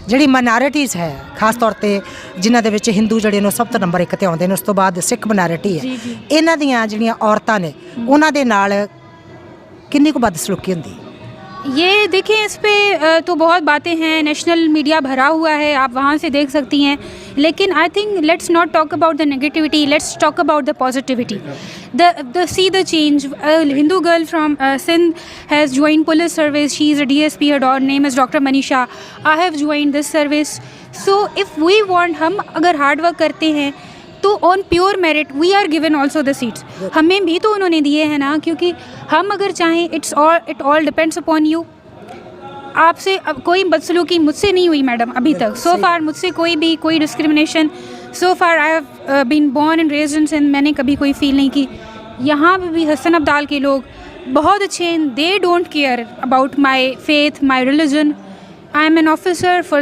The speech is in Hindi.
ਜਿਹੜੀ ਮਾਈਨੋਰਿਟੀਜ਼ ਹੈ ਖਾਸ ਤੌਰ ਤੇ ਜਿਨ੍ਹਾਂ ਦੇ ਵਿੱਚ ਹਿੰਦੂ ਜਿਹੜੇ ਨੇ ਸਭ ਤੋਂ ਨੰਬਰ 1 ਤੇ ਆਉਂਦੇ ਨੇ, ਉਸ ਤੋਂ ਬਾਅਦ ਸਿੱਖ ਮਾਈਨੋਰਿਟੀ ਹੈ, ਇਹਨਾਂ ਦੀਆਂ ਜਿਹੜੀਆਂ ਔਰਤਾਂ ਨੇ ਉਹਨਾਂ ਦੇ ਨਾਲ ਕਿੰਨੀ ਕੁ ਬਦਸਲੂਕੀ ਹੁੰਦੀ? ये देखिए, इस पे तो बहुत बातें हैं, नेशनल मीडिया भरा हुआ है, आप वहाँ से देख सकती हैं, लेकिन I think let's not talk about the negativity, let's talk about the positivity. The see the change. A Hindu girl from Sindh has joined police service. She is a DSP. Her name is Dr. Manisha. I have joined this service. So if we want, हम अगर हार्ड वर्क करते हैं तो on pure merit we are given also the seats. हमें भी तो उन्होंने दिए हैं ना, क्योंकि हम अगर चाहें it all depends upon you. आपसे अब कोई बदसलूकी मुझसे नहीं हुई मैडम अभी तक. सो फार मुझसे कोई discrimination, so far I have been born and raised in Sindh, मैंने कभी कोई फील नहीं की. यहाँ पे भी हसन अब्दाल के लोग बहुत अच्छे हैं. They don't care about my faith, my religion. I am an officer for